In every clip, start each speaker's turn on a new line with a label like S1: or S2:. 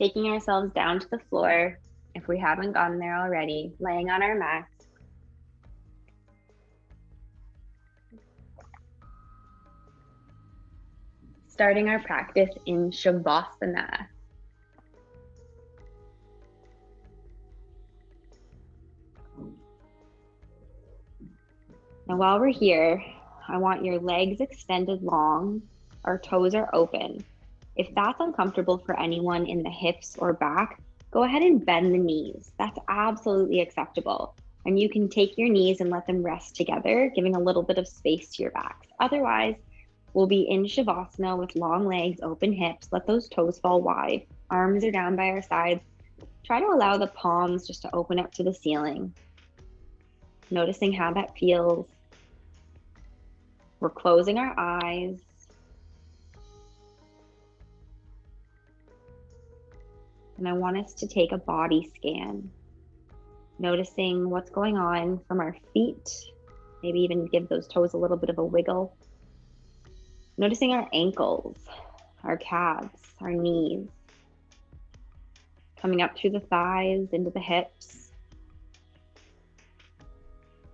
S1: Taking ourselves down to the floor, if we haven't gotten there already, laying on our mats. Starting our practice in Shavasana. Now, while we're here, I want your legs extended long, our toes are open. If that's uncomfortable for anyone in the hips or back, go ahead and bend the knees. That's absolutely acceptable. And you can take your knees and let them rest together, giving a little bit of space to your backs. Otherwise, we'll be in Shavasana with long legs, open hips. Let those toes fall wide. Arms are down by our sides. Try to allow the palms just to open up to the ceiling. Noticing how that feels. We're closing our eyes. And I want us to take a body scan, noticing what's going on from our feet, maybe even give those toes a little bit of a wiggle. Noticing our ankles, our calves, our knees, coming up through the thighs, into the hips,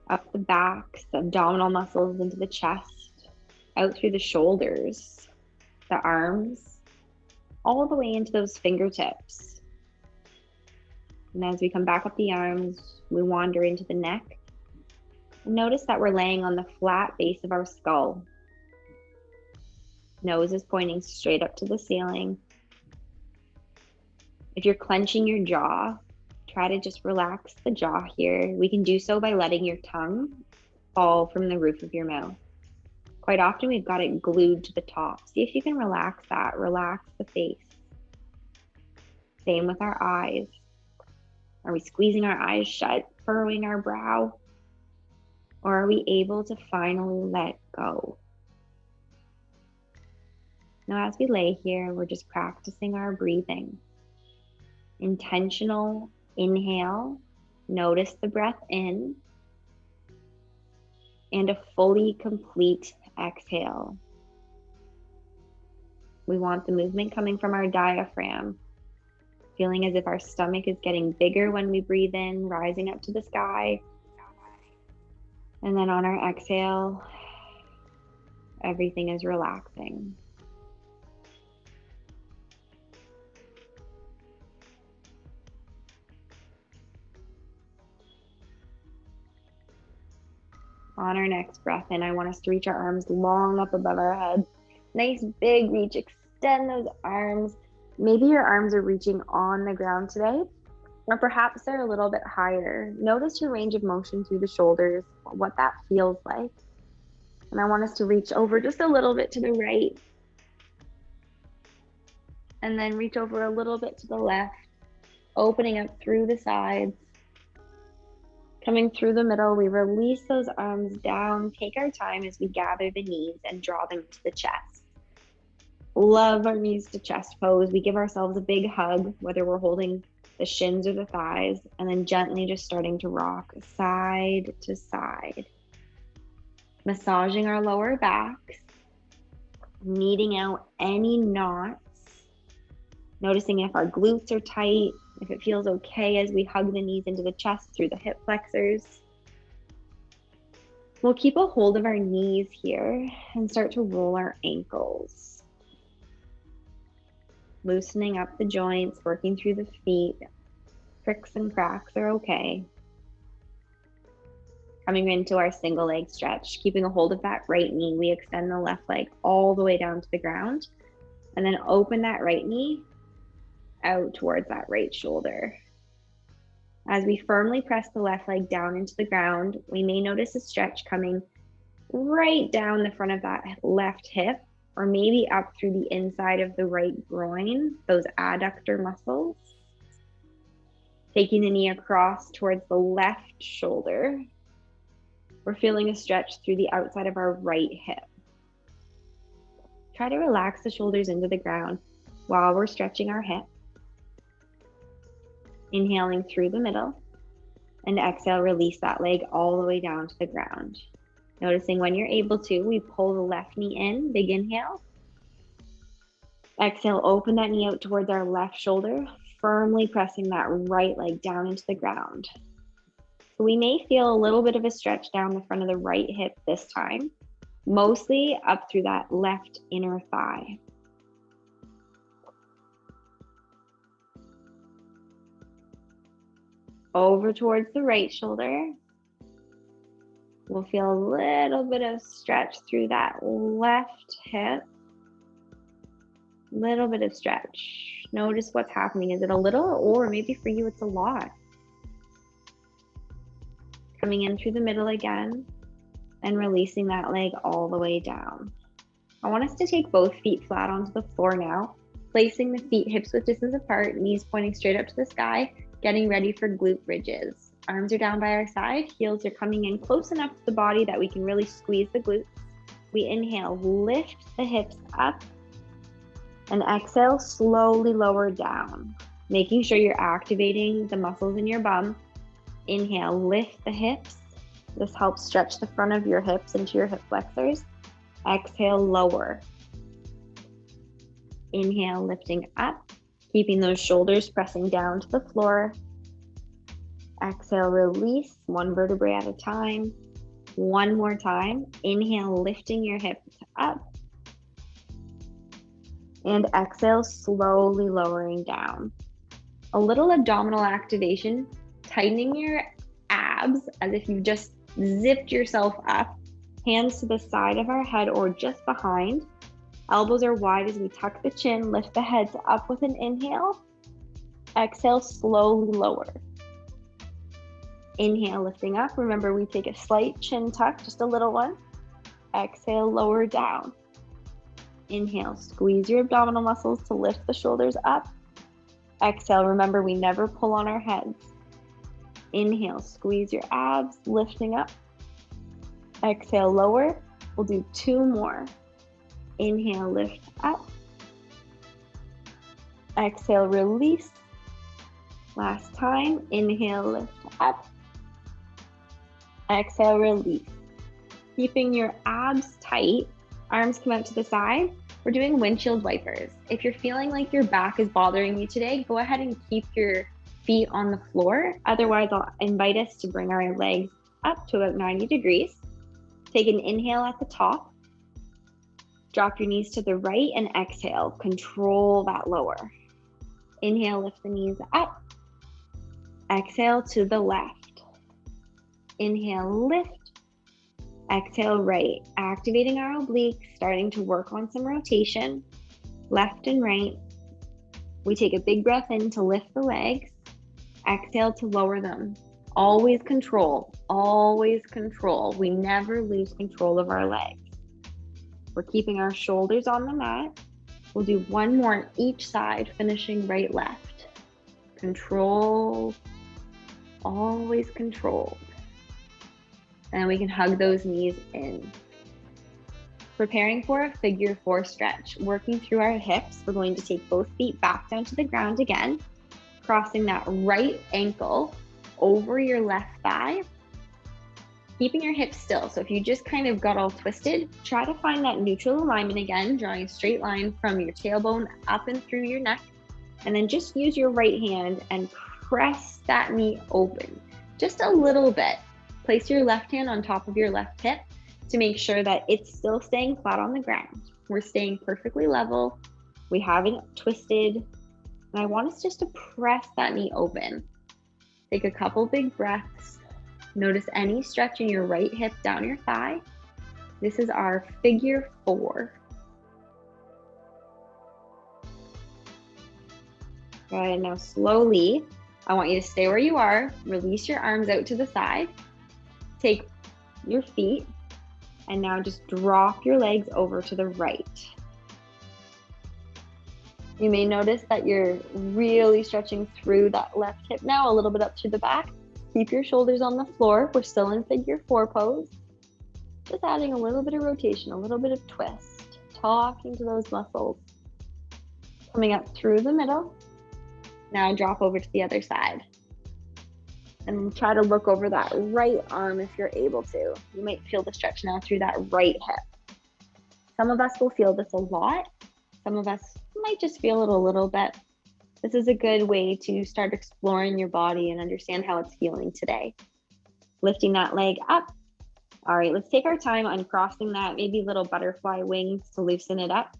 S1: up the backs, the abdominal muscles into the chest, out through the shoulders, the arms, all the way into those fingertips. And as we come back up the arms, we wander into the neck. And notice that we're laying on the flat base of our skull. Nose is pointing straight up to the ceiling. If you're clenching your jaw, try to just relax the jaw here. We can do so by letting your tongue fall from the roof of your mouth. Quite often we've got it glued to the top. See if you can relax that, relax the face. Same with our eyes. Are we squeezing our eyes shut, furrowing our brow? Or are we able to finally let go? Now, as we lay here, we're just practicing our breathing. Intentional inhale, notice the breath in, and a fully complete exhale. We want the movement coming from our diaphragm, feeling as if our stomach is getting bigger when we breathe in, rising up to the sky. And then on our exhale, everything is relaxing. On our next breath in, I want us to reach our arms long up above our head. Nice big reach, extend those arms. Maybe your arms are reaching on the ground today, or perhaps they're a little bit higher. Notice your range of motion through the shoulders, what that feels like. And I want us to reach over just a little bit to the right, and then reach over a little bit to the left, opening up through the sides. Coming through the middle, we release those arms down, take our time as we gather the knees and draw them to the chest. Love our knees to chest pose. We give ourselves a big hug, whether we're holding the shins or the thighs, and then gently just starting to rock side to side. Massaging our lower backs, kneading out any knots, noticing if our glutes are tight, if it feels okay as we hug the knees into the chest through the hip flexors. We'll keep a hold of our knees here and start to roll our ankles. Loosening up the joints, working through the feet. Cricks and cracks are okay. Coming into our single leg stretch, keeping a hold of that right knee, we extend the left leg all the way down to the ground, and then open that right knee out towards that right shoulder. As we firmly press the left leg down into the ground, we may notice a stretch coming right down the front of that left hip, or maybe up through the inside of the right groin, those adductor muscles. Taking the knee across towards the left shoulder, we're feeling a stretch through the outside of our right hip. Try to relax the shoulders into the ground while we're stretching our hip. Inhaling through the middle, and exhale, release that leg all the way down to the ground. Noticing when you're able to, we pull the left knee in, big inhale. Exhale, open that knee out towards our left shoulder, firmly pressing that right leg down into the ground. So we may feel a little bit of a stretch down the front of the right hip this time, mostly up through that left inner thigh. Over towards the right shoulder. We'll feel a little bit of stretch through that left hip. Little bit of stretch. Notice what's happening. Is it a little, or maybe for you it's a lot? Coming in through the middle again and releasing that leg all the way down. I want us to take both feet flat onto the floor now, placing the feet hips width distance apart, knees pointing straight up to the sky, getting ready for glute bridges. Arms are down by our side, heels are coming in close enough to the body that we can really squeeze the glutes. We inhale, lift the hips up, and exhale, slowly lower down, making sure you're activating the muscles in your bum. Inhale, lift the hips. This helps stretch the front of your hips into your hip flexors. Exhale, lower. Inhale, lifting up, keeping those shoulders pressing down to the floor. Exhale, release, one vertebrae at a time. One more time. Inhale, lifting your hips up. And exhale, slowly lowering down. A little abdominal activation, tightening your abs as if you just zipped yourself up. Hands to the side of our head or just behind. Elbows are wide as we tuck the chin, lift the head up with an inhale. Exhale, slowly lower. Inhale, lifting up. Remember, we take a slight chin tuck, just a little one. Exhale, lower down. Inhale, squeeze your abdominal muscles to lift the shoulders up. Exhale, remember, we never pull on our heads. Inhale, squeeze your abs, lifting up. Exhale, lower. We'll do two more. Inhale, lift up. Exhale, release. Last time. Inhale, lift up. Exhale, release. Keeping your abs tight, arms come out to the side. We're doing windshield wipers. If you're feeling like your back is bothering you today, go ahead and keep your feet on the floor. Otherwise, I'll invite us to bring our legs up to about 90 degrees. Take an inhale at the top. Drop your knees to the right and exhale. Control that lower. Inhale, lift the knees up. Exhale to the left. Inhale, lift. Exhale, right. Activating our obliques, starting to work on some rotation, left and right. We take a big breath in to lift the legs. Exhale to lower them. Always control, always control. We never lose control of our legs. We're keeping our shoulders on the mat. We'll do one more on each side, finishing right, left. Control, always control. And we can hug those knees in. Preparing for a figure four stretch. Working through our hips, we're going to take both feet back down to the ground again, crossing that right ankle over your left thigh, keeping your hips still. So if you just kind of got all twisted, try to find that neutral alignment again, drawing a straight line from your tailbone up and through your neck. And then just use your right hand and press that knee open, just a little bit. Place your left hand on top of your left hip to make sure that it's still staying flat on the ground. We're staying perfectly level. We haven't twisted. And I want us just to press that knee open. Take a couple big breaths. Notice any stretch in your right hip down your thigh. This is our figure four. Good, now slowly, I want you to stay where you are. Release your arms out to the side. Take your feet and now just drop your legs over to the right. You may notice that you're really stretching through that left hip now, a little bit up to the back. Keep your shoulders on the floor. We're still in figure four pose. Just adding a little bit of rotation, a little bit of twist, talking to those muscles. Coming up through the middle. Now drop over to the other side. And try to look over that right arm if you're able to. You might feel the stretch now through that right hip. Some of us will feel this a lot. Some of us might just feel it a little bit. This is a good way to start exploring your body and understand how it's feeling today. Lifting that leg up. All right, let's take our time uncrossing that, maybe little butterfly wings to loosen it up.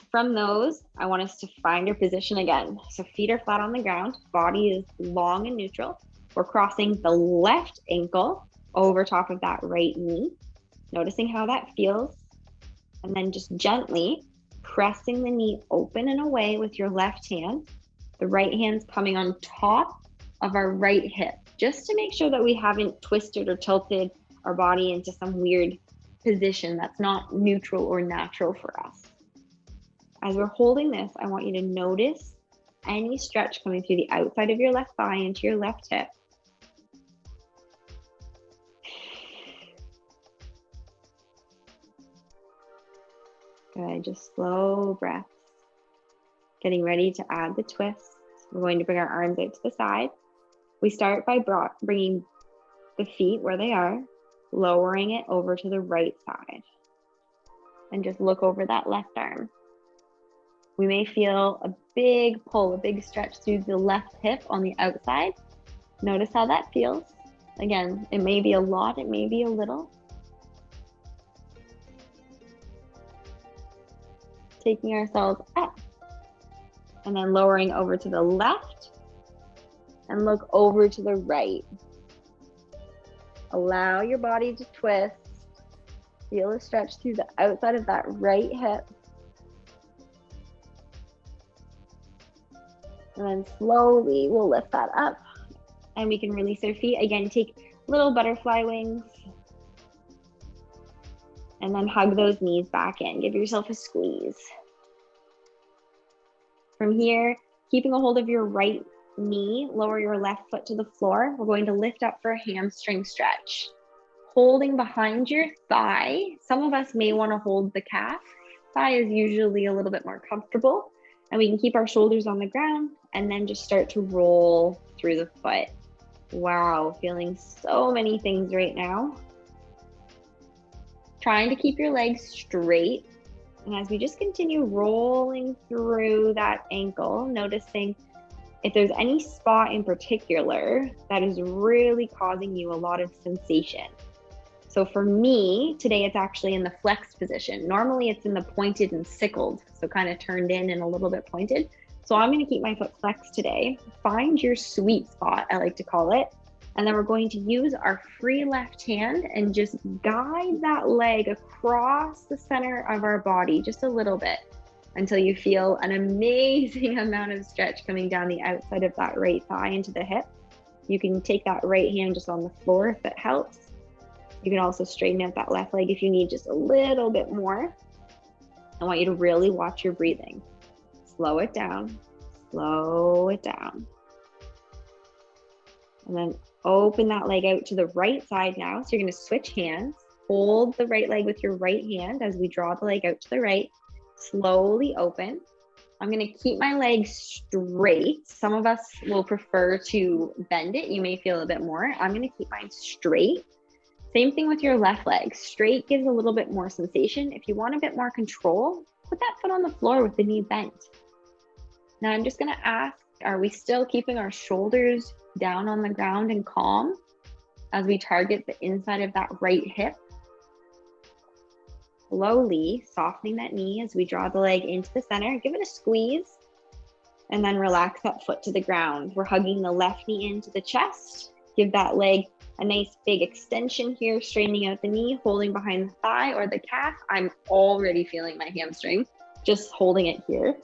S1: From those, I want us to find our position again. So feet are flat on the ground, body is long and neutral. We're crossing the left ankle over top of that right knee, noticing how that feels, and then just gently pressing the knee open and away with your left hand. The right hand's coming on top of our right hip, just to make sure that we haven't twisted or tilted our body into some weird position that's not neutral or natural for us. As we're holding this, I want you to notice any stretch coming through the outside of your left thigh into your left hip. Good, just slow breaths. Getting ready to add the twist. We're going to bring our arms out to the side. We start by bringing the feet where they are, lowering it over to the right side. And just look over that left arm. We may feel a big pull, a big stretch through the left hip on the outside. Notice how that feels. Again, it may be a lot, it may be a little. Taking ourselves up and then lowering over to the left and look over to the right. Allow your body to twist. Feel a stretch through the outside of that right hip. And then slowly we'll lift that up and we can release our feet. Again, take little butterfly wings and then hug those knees back in. Give yourself a squeeze. From here, keeping a hold of your right knee, lower your left foot to the floor. We're going to lift up for a hamstring stretch. Holding behind your thigh. Some of us may want to hold the calf. Thigh is usually a little bit more comfortable. And we can keep our shoulders on the ground and then just start to roll through the foot. Wow, feeling so many things right now. Trying to keep your legs straight. And as we just continue rolling through that ankle, noticing if there's any spot in particular that is really causing you a lot of sensation. So for me, today it's actually in the flexed position. Normally it's in the pointed and sickled, so kind of turned in and a little bit pointed. So I'm gonna keep my foot flexed today. Find your sweet spot, I like to call it. And then we're going to use our free left hand and just guide that leg across the center of our body just a little bit until you feel an amazing amount of stretch coming down the outside of that right thigh into the hip. You can take that right hand just on the floor if it helps. You can also straighten out that left leg if you need just a little bit more. I want you to really watch your breathing. Slow it down, slow it down. And then open that leg out to the right side now. So you're gonna switch hands. Hold the right leg with your right hand as we draw the leg out to the right. Slowly open. I'm gonna keep my leg straight. Some of us will prefer to bend it. You may feel a bit more. I'm gonna keep mine straight. Same thing with your left leg. Straight gives a little bit more sensation. If you want a bit more control, put that foot on the floor with the knee bent. Now I'm just gonna ask, are we still keeping our shoulders down on the ground and calm as we target the inside of that right hip? Slowly softening that knee as we draw the leg into the center. Give it a squeeze and then relax that foot to the ground. We're hugging the left knee into the chest. Give that leg a nice big extension here, straightening out the knee, holding behind the thigh or the calf. I'm already feeling my hamstring, just holding it here.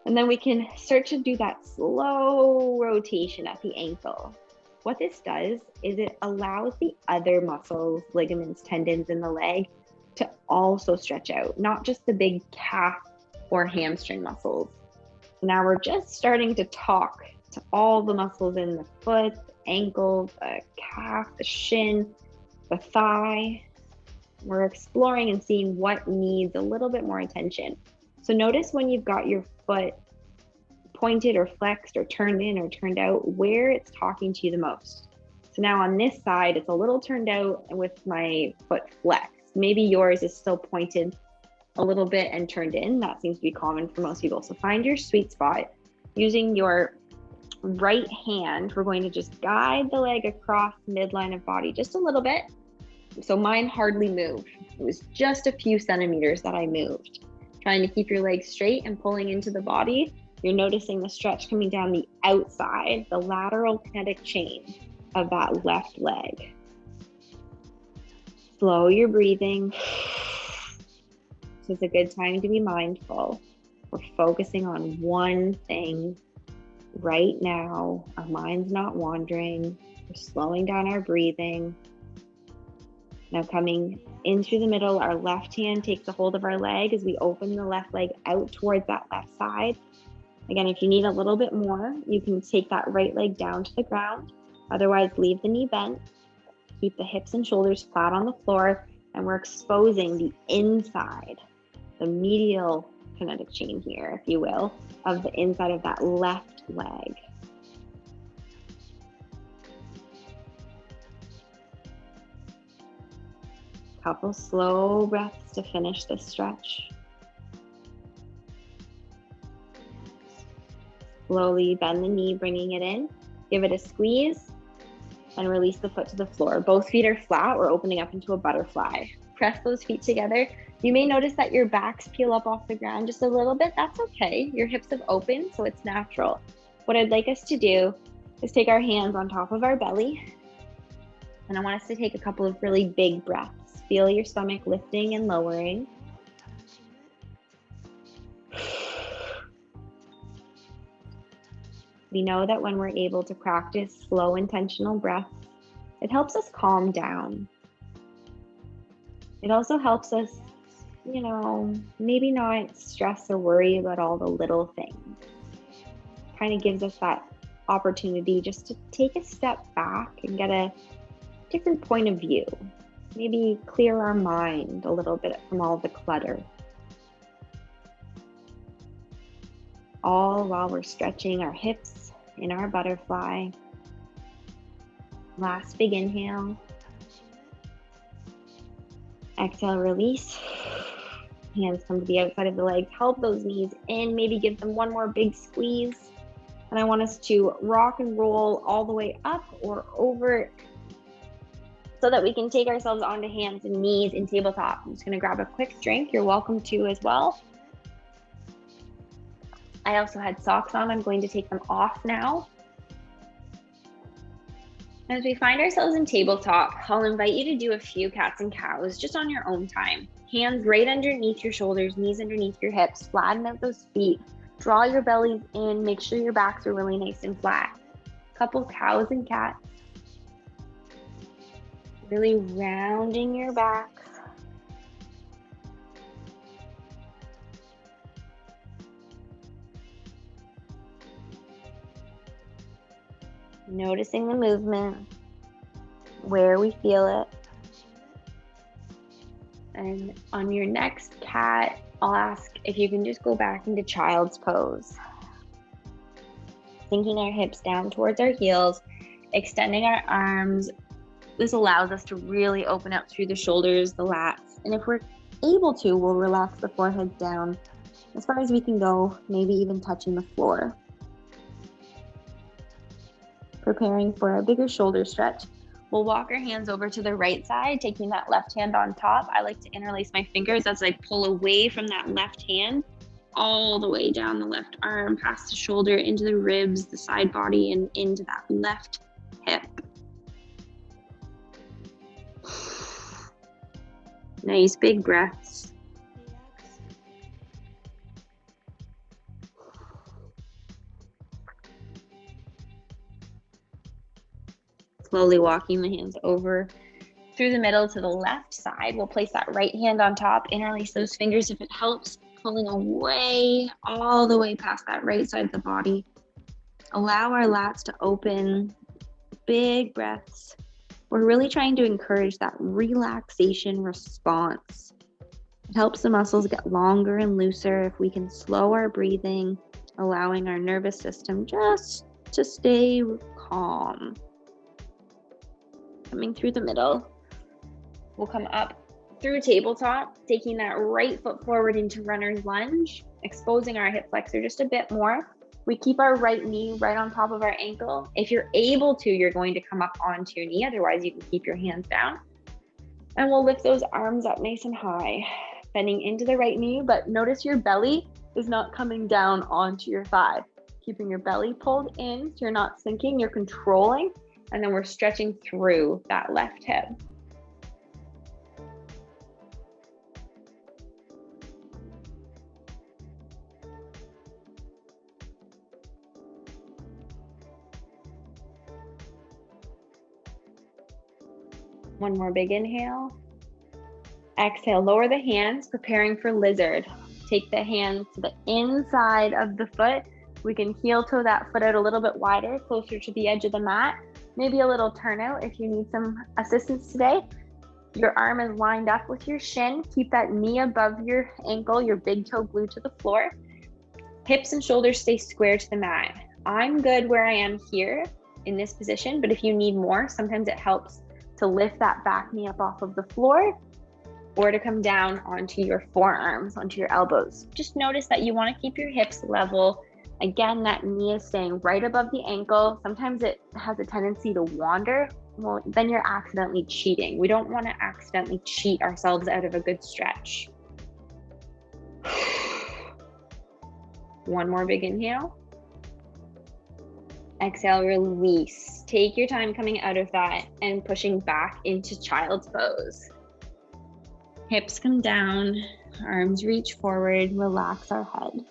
S1: And then we can start to do that slow rotation at the ankle. What this does is it allows the other muscles, ligaments, tendons in the leg to also stretch out, not just the big calf or hamstring muscles. So now we're just starting to talk to all the muscles in the foot, the ankle, the calf, the shin, the thigh. We're exploring and seeing what needs a little bit more attention. So notice when you've got your foot pointed or flexed or turned in or turned out, where it's talking to you the most. So now on this side, it's a little turned out with my foot flexed. Maybe yours is still pointed a little bit and turned in. That seems to be common for most people. So find your sweet spot. Using your right hand, we're going to just guide the leg across midline of body just a little bit. So mine hardly moved. It was just a few centimeters that I moved. Trying to keep your legs straight and pulling into the body. You're noticing the stretch coming down the outside, the lateral kinetic chain of that left leg. Slow your breathing. So it's a good time to be mindful. We're focusing on one thing right now. Our mind's not wandering. We're slowing down our breathing. Now coming in through the middle, our left hand takes a hold of our leg as we open the left leg out towards that left side. Again, if you need a little bit more, you can take that right leg down to the ground. Otherwise, leave the knee bent. Keep the hips and shoulders flat on the floor, and we're exposing the inside, the medial kinetic chain here, if you will, of the inside of that left leg. Couple slow breaths to finish this stretch. Slowly bend the knee, bringing it in. Give it a squeeze and release the foot to the floor. Both feet are flat. We're opening up into a butterfly. Press those feet together. You may notice that your backs peel up off the ground just a little bit. That's okay. Your hips have opened, so it's natural. What I'd like us to do is take our hands on top of our belly. And I want us to take a couple of really big breaths. Feel your stomach lifting and lowering. We know that when we're able to practice slow, intentional breaths, it helps us calm down. It also helps us, maybe not stress or worry about all the little things. Kind of gives us that opportunity just to take a step back and get a different point of view. Maybe clear our mind a little bit from all the clutter. All while we're stretching our hips in our butterfly. Last big inhale. Exhale, release. Hands come to the outside of the legs. Help those knees in. Maybe give them one more big squeeze. And I want us to rock and roll all the way up or over so that we can take ourselves onto hands and knees in tabletop. I'm just going to grab a quick drink. You're welcome to as well. I also had socks on. I'm going to take them off now. As we find ourselves in tabletop, I'll invite you to do a few cats and cows just on your own time. Hands right underneath your shoulders, knees underneath your hips, flatten out those feet. Draw your bellies in, make sure your backs are really nice and flat. Couple cows and cats. Really rounding your back. Noticing the movement, where we feel it. And on your next cat, I'll ask if you can just go back into child's pose. Sinking our hips down towards our heels, extending our arms. This allows us to really open up through the shoulders, the lats. And if we're able to, we'll relax the forehead down as far as we can go, maybe even touching the floor. Preparing for a bigger shoulder stretch. We'll walk our hands over to the right side, taking that left hand on top. I like to interlace my fingers as I pull away from that left hand, all the way down the left arm, past the shoulder, into the ribs, the side body, and into that left hip. Nice big breaths. Slowly walking the hands over through the middle to the left side. We'll place that right hand on top, interlace those fingers if it helps, pulling away all the way past that right side of the body. Allow our lats to open, big breaths. We're really trying to encourage that relaxation response. It helps the muscles get longer and looser if we can slow our breathing, allowing our nervous system just to stay calm. Coming through the middle, we'll come up through tabletop, taking that right foot forward into runner's lunge, exposing our hip flexor just a bit more. We keep our right knee right on top of our ankle. If you're able to, you're going to come up onto your knee. Otherwise, you can keep your hands down. And we'll lift those arms up nice and high, bending into the right knee, but notice your belly is not coming down onto your thigh. Keeping your belly pulled in so you're not sinking, you're controlling, and then we're stretching through that left hip. One more big inhale. Exhale, lower the hands, preparing for lizard. Take the hands to the inside of the foot. We can heel toe that foot out a little bit wider, closer to the edge of the mat. Maybe a little turnout if you need some assistance today. Your arm is lined up with your shin. Keep that knee above your ankle, your big toe glued to the floor. Hips and shoulders stay square to the mat. I'm good where I am here in this position, but if you need more, sometimes it helps to lift that back knee up off of the floor or to come down onto your forearms, onto your elbows. Just notice that you want to keep your hips level. Again, that knee is staying right above the ankle. Sometimes it has a tendency to wander. Well, then you're accidentally cheating. We don't want to accidentally cheat ourselves out of a good stretch. One more big inhale. Exhale, release. Take your time coming out of that and pushing back into child's pose. Hips come down, arms reach forward, relax our head.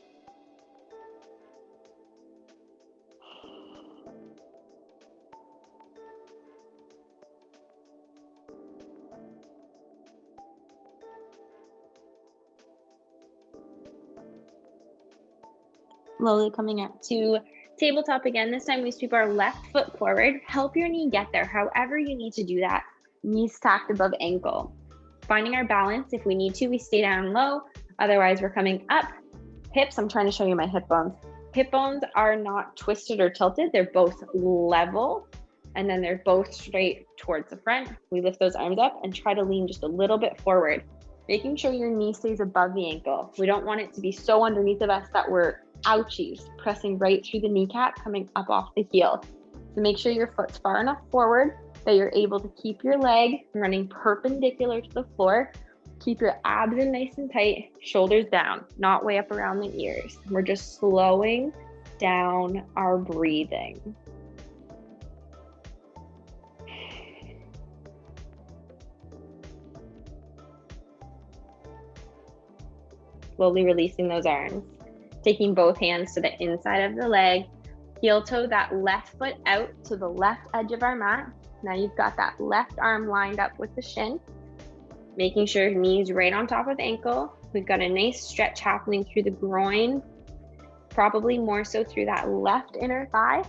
S1: Slowly coming up to tabletop again. This time we sweep our left foot forward. Help your knee get there, however you need to do that. Knees stacked above ankle. Finding our balance. If we need to, we stay down low. Otherwise, we're coming up. Hips, I'm trying to show you my hip bones. Hip bones are not twisted or tilted. They're both level, and then they're both straight towards the front. We lift those arms up and try to lean just a little bit forward, making sure your knee stays above the ankle. We don't want it to be so underneath of us that we're ouchies, pressing right through the kneecap, coming up off the heel. So make sure your foot's far enough forward that you're able to keep your leg running perpendicular to the floor. Keep your abs in nice and tight, shoulders down, not way up around the ears. We're just slowing down our breathing. Slowly releasing those arms. Taking both hands to the inside of the leg, heel toe that left foot out to the left edge of our mat. Now you've got that left arm lined up with the shin, making sure knees right on top of ankle. We've got a nice stretch happening through the groin, probably more so through that left inner thigh.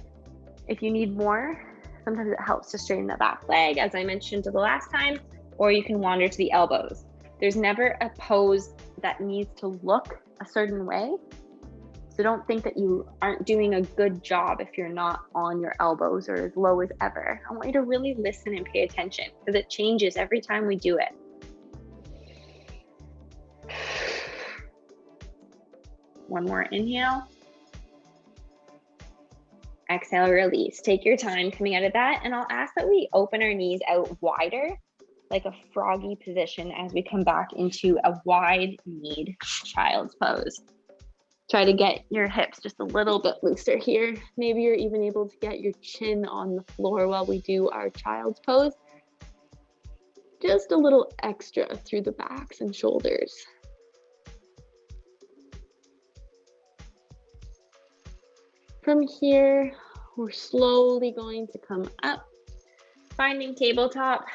S1: If you need more, sometimes it helps to straighten the back leg, as I mentioned the last time, or you can wander to the elbows. There's never a pose that needs to look a certain way. So don't think that you aren't doing a good job if you're not on your elbows or as low as ever. I want you to really listen and pay attention because it changes every time we do it. One more inhale. Exhale, release. Take your time coming out of that. And I'll ask that we open our knees out wider, like a froggy position as we come back into a wide-kneed child's pose. Try to get your hips just a little bit looser here. Maybe you're even able to get your chin on the floor while we do our child's pose. Just a little extra through the backs and shoulders. From here, we're slowly going to come up, finding tabletop,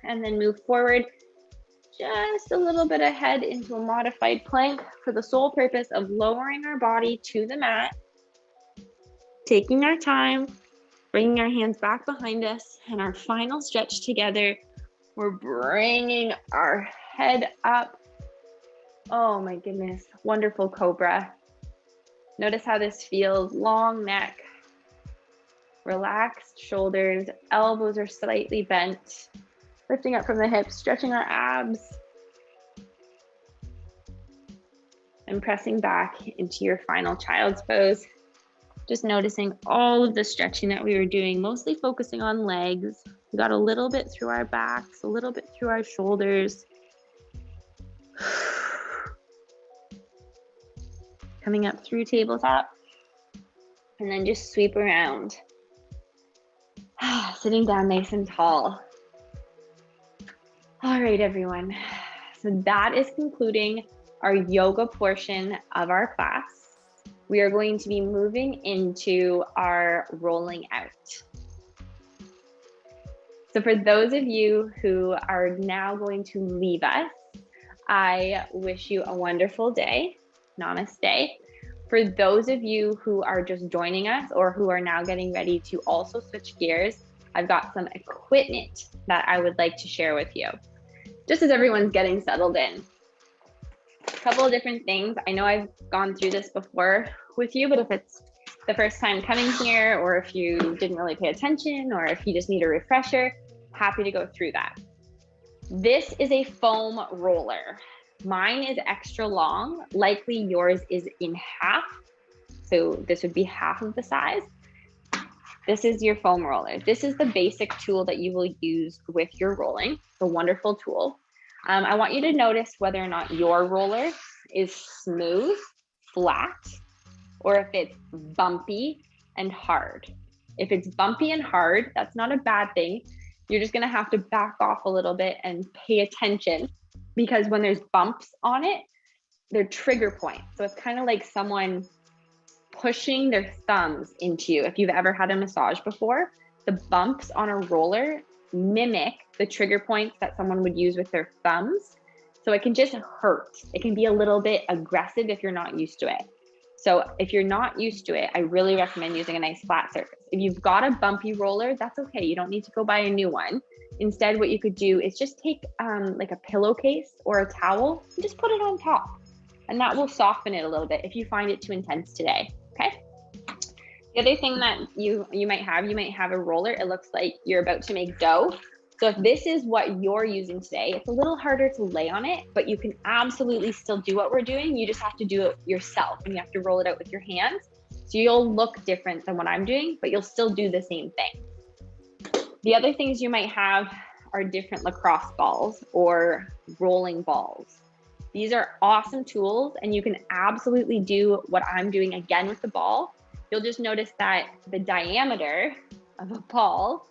S1: and then move forward just a little bit ahead into a modified plank for the sole purpose of lowering our body to the mat, taking our time, bringing our hands back behind us, and our final stretch together. We're bringing our head up. Oh my goodness, wonderful cobra. Notice how this feels, long neck, relaxed shoulders, elbows are slightly bent. Lifting up from the hips, stretching our abs, and pressing back into your final child's pose. Just noticing all of the stretching that we were doing, mostly focusing on legs. We got a little bit through our backs, a little bit through our shoulders. Coming up through tabletop, and then just sweep around. Sitting down nice and tall. All right, everyone. So that is concluding our yoga portion of our class. We are going to be moving into our rolling out. So for those of you who are now going to leave us, I wish you a wonderful day. Namaste. For those of you who are just joining us or who are now getting ready to also switch gears, I've got some equipment that I would like to share with you, just as everyone's getting settled in. A couple of different things. I know I've gone through this before with you, but if it's the first time coming here, or if you didn't really pay attention, or if you just need a refresher, happy to go through that. This is a foam roller. Mine is extra long, likely yours is in half. So this would be half of the size. This is your foam roller. This is the basic tool that you will use with your rolling. It's a wonderful tool. I want you to notice whether or not your roller is smooth, flat, or if it's bumpy and hard. If it's bumpy and hard, that's not a bad thing. You're just gonna have to back off a little bit and pay attention, because when there's bumps on it, they're trigger points. So it's kind of like someone pushing their thumbs into you. If you've ever had a massage before, the bumps on a roller mimic the trigger points that someone would use with their thumbs. So it can just hurt. It can be a little bit aggressive if you're not used to it. So if you're not used to it, I really recommend using a nice flat surface. If you've got a bumpy roller, that's okay. You don't need to go buy a new one. Instead, what you could do is just take like a pillowcase or a towel and just put it on top. And that will soften it a little bit if you find it too intense today, okay? The other thing that you might have a roller. It looks like you're about to make dough. So if this is what you're using today, it's a little harder to lay on it, but you can absolutely still do what we're doing. You just have to do it yourself, and you have to roll it out with your hands. So you'll look different than what I'm doing, but you'll still do the same thing. The other things you might have are different lacrosse balls or rolling balls. These are awesome tools, and you can absolutely do what I'm doing again with the ball. You'll just notice that the diameter of a ball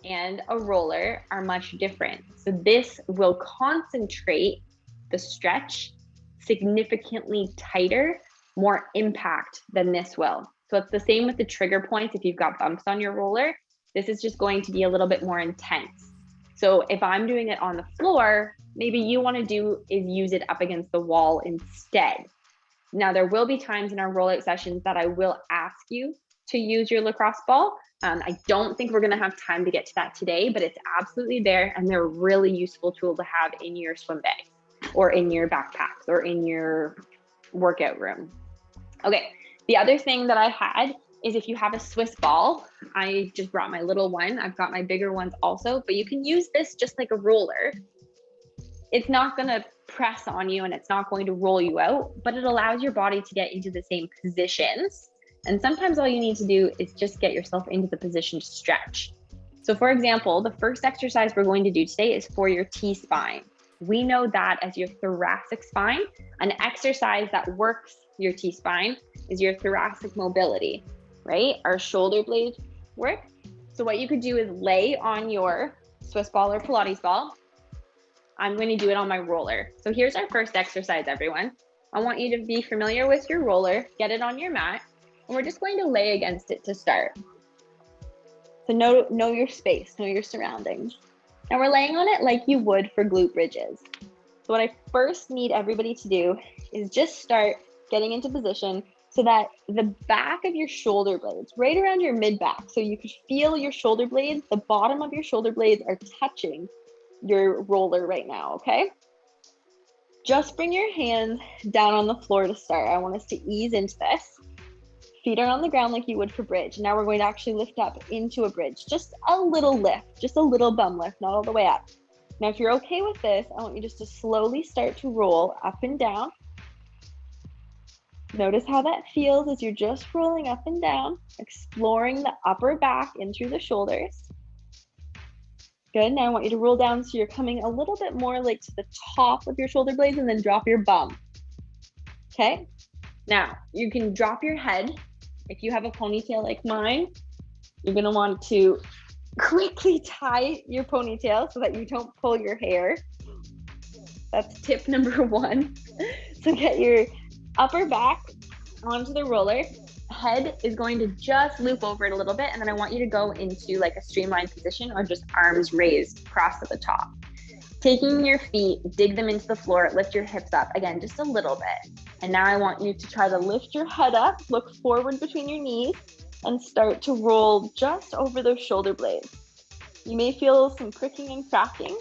S1: and a roller are much different. So this will concentrate the stretch significantly tighter, more impact than this will. So it's the same with the trigger points. If you've got bumps on your roller, this is just going to be a little bit more intense. So if I'm doing it on the floor, maybe you want to do is use it up against the wall instead. Now, there will be times in our rollout sessions that I will ask you to use your lacrosse ball. I don't think we're going to have time to get to that today, but it's absolutely there, and they're a really useful tool to have in your swim bag or in your backpacks or in your workout room. Okay, the other thing that I had is if you have a Swiss ball, I just brought my little one. I've got my bigger ones also, but you can use this just like a roller. It's not going to press on you and it's not going to roll you out, but it allows your body to get into the same positions. And sometimes all you need to do is just get yourself into the position to stretch. So for example, the first exercise we're going to do today is for your T-spine. We know that as your thoracic spine. An exercise that works your T-spine is your thoracic mobility, right? Our shoulder blade work. So what you could do is lay on your Swiss ball or Pilates ball. I'm going to do it on my roller. So here's our first exercise, everyone. I want you to be familiar with your roller, get it on your mat, and we're just going to lay against it to start. So know your space, know your surroundings. And we're laying on it like you would for glute bridges. So what I first need everybody to do is just start getting into position so that the back of your shoulder blades, right around your mid-back, so you can feel your shoulder blades, the bottom of your shoulder blades are touching your roller right now, okay? Just bring your hands down on the floor to start. I want us to ease into this. Feet are on the ground like you would for bridge. Now we're going to actually lift up into a bridge. Just a little lift, just a little bum lift, not all the way up. Now, if you're okay with this, I want you just to slowly start to roll up and down. Notice how that feels as you're just rolling up and down, exploring the upper back in through the shoulders. Good. Now I want you to roll down so you're coming a little bit more like to the top of your shoulder blades and then drop your bum. Okay. Now you can drop your head. If you have a ponytail like mine, you're going to want to quickly tie your ponytail so that you don't pull your hair. That's tip number one. So get your upper back onto the roller. Head is going to just loop over it a little bit, and then I want you to go into like a streamlined position or just arms raised across at the top. Taking your feet, dig them into the floor, lift your hips up, again, just a little bit. And now I want you to try to lift your head up, look forward between your knees, and start to roll just over those shoulder blades. You may feel some pricking and cracking.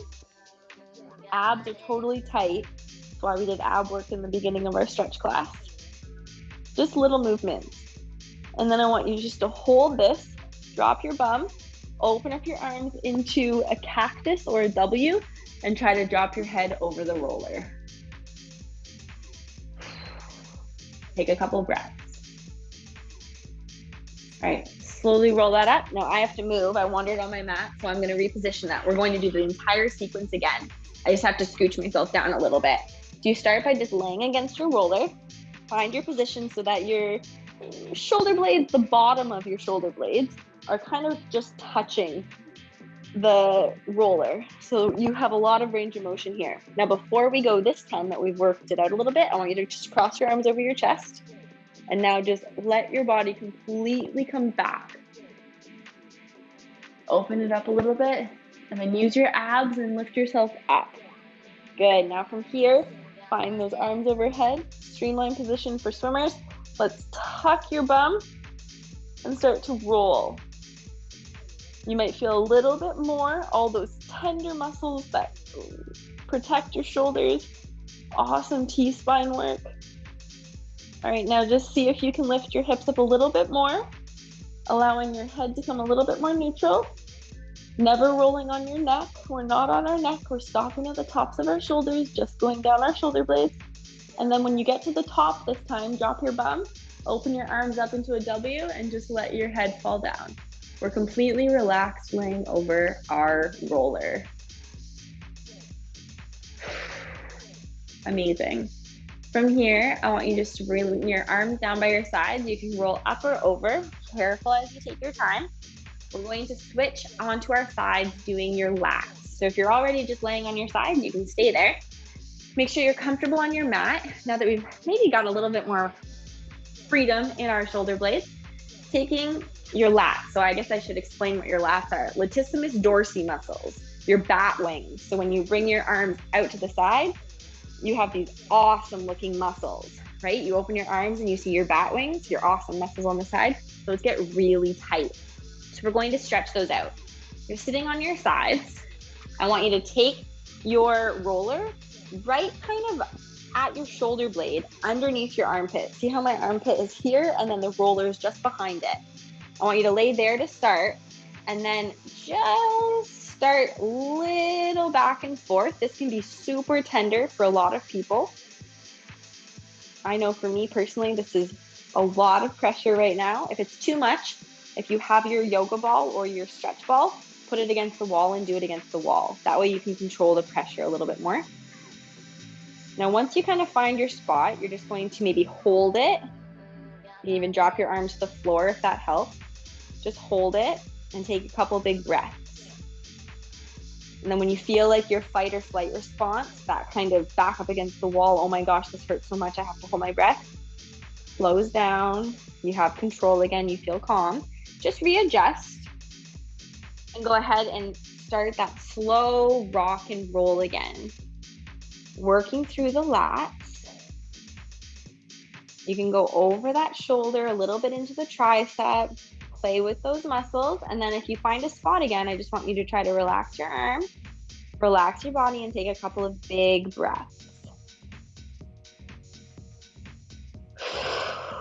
S1: Abs are totally tight. That's why we did ab work in the beginning of our stretch class. Just little movements. And then I want you just to hold this, drop your bum, open up your arms into a cactus or a W, and try to drop your head over the roller. Take a couple breaths. All right, slowly roll that up. Now I have to move. I wandered on my mat, so I'm going to reposition that. We're going to do the entire sequence again. I just have to scooch myself down a little bit. So you start by just laying against your roller. Find your position so that your shoulder blades, the bottom of your shoulder blades, are kind of just touching the roller. So you have a lot of range of motion here. Now, before we go this time that we've worked it out a little bit, I want you to just cross your arms over your chest. And now just let your body completely come back. Open it up a little bit, and then use your abs and lift yourself up. Good. Now from here, find those arms overhead, streamline position for swimmers. Let's tuck your bum and start to roll. You might feel a little bit more, all those tender muscles that protect your shoulders. Awesome T-spine work. All right, now just see if you can lift your hips up a little bit more, allowing your head to come a little bit more neutral. Never rolling on your neck. We're not on our neck. We're stopping at the tops of our shoulders, just going down our shoulder blades. And then when you get to the top this time, drop your bum, open your arms up into a W, and just let your head fall down. We're completely relaxed laying over our roller. Amazing. From here, I want you just to bring your arms down by your sides. You can roll up or over. Careful as you take your time. We're going to switch onto our sides doing your lats. So if you're already just laying on your side, you can stay there. Make sure you're comfortable on your mat. Now that we've maybe got a little bit more freedom in our shoulder blades, taking your lats. So I guess I should explain what your lats are. Latissimus dorsi muscles, your bat wings. So when you bring your arms out to the side, you have these awesome looking muscles, right? You open your arms and you see your bat wings, your awesome muscles on the side. Those get really tight. So we're going to stretch those out. You're sitting on your sides. I want you to take your roller right kind of at your shoulder blade underneath your armpit. See how my armpit is here and then the roller is just behind it. I want you to lay there to start and then just start little back and forth. This can be super tender for a lot of people. I know for me personally, this is a lot of pressure right now. If it's too much, if you have your yoga ball or your stretch ball, put it against the wall and do it against the wall. That way you can control the pressure a little bit more. Now, once you kind of find your spot, you're just going to maybe hold it. You can even drop your arms to the floor if that helps. Just hold it and take a couple big breaths. And then when you feel like your fight or flight response, that kind of back up against the wall, oh my gosh, this hurts so much, I have to hold my breath, slows down, you have control again, you feel calm. Just readjust and go ahead and start that slow rock and roll again. Working through the lats. You can go over that shoulder a little bit into the tricep, play with those muscles. And then if you find a spot again, I just want you to try to relax your arm, relax your body, and take a couple of big breaths.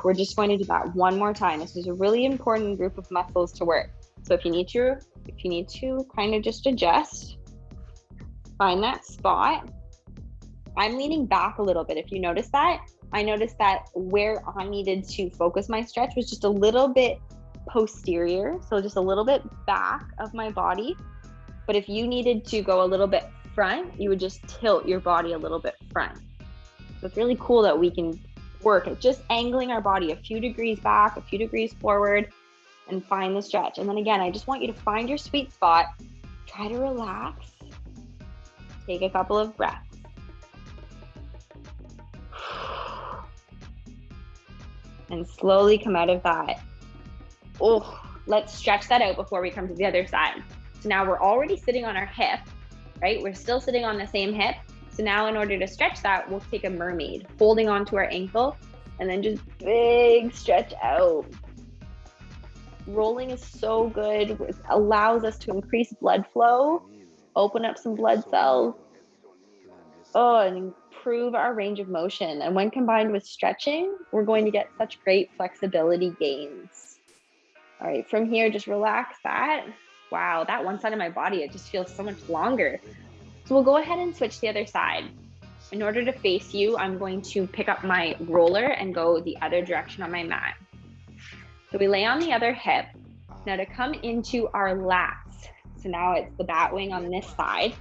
S1: We're just going to do that one more time. This is a really important group of muscles to work. So if you need to kind of just adjust, find that spot. I'm leaning back a little bit. If you notice that, I noticed that where I needed to focus my stretch was just a little bit posterior, so just a little bit back of my body. But if you needed to go a little bit front, you would just tilt your body a little bit front. So it's really cool that we can work at just angling our body a few degrees back, a few degrees forward, and find the stretch. And then again, I just want you to find your sweet spot. Try to relax. Take a couple of breaths. And slowly come out of that. Oh, let's stretch that out before we come to the other side. So now we're already sitting on our hip, right? We're still sitting on the same hip. So now in order to stretch that, we'll take a mermaid, holding onto our ankle, and then just big stretch out. Rolling is so good. It allows us to increase blood flow, open up some blood cells, and improve our range of motion. And when combined with stretching, we're going to get such great flexibility gains. All right, from here, just relax that. Wow, that one side of my body, it just feels so much longer. So we'll go ahead and switch the other side. In order to face you, I'm going to pick up my roller and go the other direction on my mat. So we lay on the other hip. Now to come into our lats, so now it's the bat wing on this side,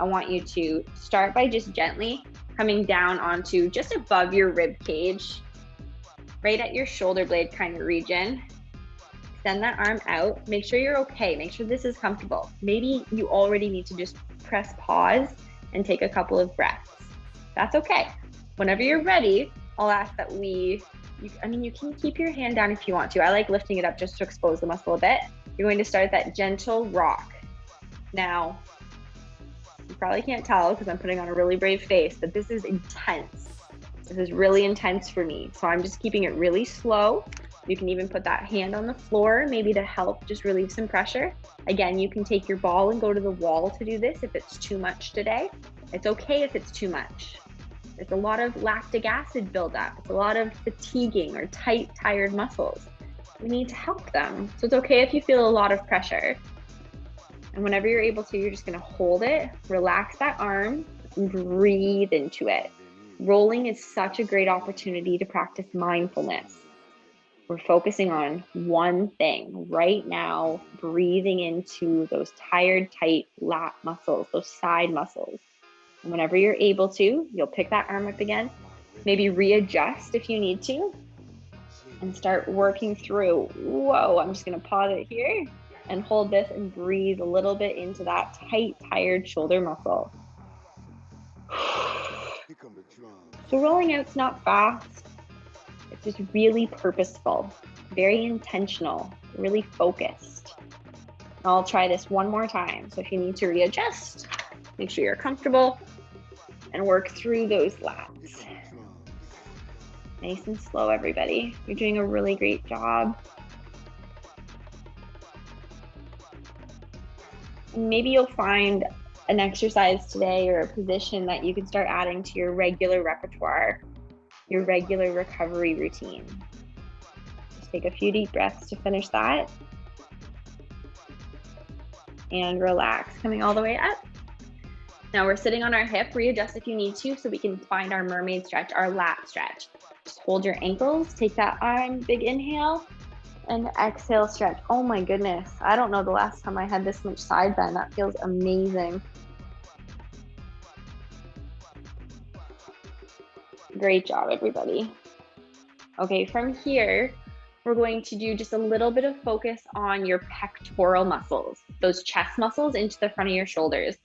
S1: I want you to start by just gently coming down onto just above your rib cage, right at your shoulder blade kind of region. Extend that arm out. Make sure you're okay. Make sure this is comfortable. Maybe you already need to just press pause and take a couple of breaths. That's okay. Whenever you're ready, I'll ask that you can keep your hand down if you want to. I like lifting it up just to expose the muscle a bit. You're going to start that gentle rock. Now, you probably can't tell because I'm putting on a really brave face, but this is intense. This is really intense for me. So I'm just keeping it really slow. You can even put that hand on the floor, maybe to help just relieve some pressure. Again, you can take your ball and go to the wall to do this if it's too much today. It's okay if it's too much. It's a lot of lactic acid buildup. It's a lot of fatiguing or tight, tired muscles. We need to help them. So it's okay if you feel a lot of pressure. And whenever you're able to, you're just gonna hold it, relax that arm, and breathe into it. Rolling is such a great opportunity to practice mindfulness. We're focusing on one thing right now, breathing into those tired, tight lat muscles, those side muscles. And whenever you're able to, you'll pick that arm up again, maybe readjust if you need to, and start working through. Whoa, I'm just gonna pause it here and hold this and breathe a little bit into that tight, tired shoulder muscle. So rolling out's not fast. It's just really purposeful, very intentional, really focused. I'll try this one more time. So if you need to readjust, make sure you're comfortable and work through those lats. Nice and slow, everybody. You're doing a really great job. Maybe you'll find an exercise today or a position that you can start adding to your regular repertoire, your regular recovery routine. Just take a few deep breaths to finish that. And relax, coming all the way up. Now we're sitting on our hip. Readjust if you need to so we can find our mermaid stretch, our lat stretch. Just hold your ankles, take that arm, big inhale, and exhale, stretch. Oh my goodness. I don't know the last time I had this much side bend. That feels amazing. Great job, everybody. Okay, from here, we're going to do just a little bit of focus on your pectoral muscles, those chest muscles into the front of your shoulders.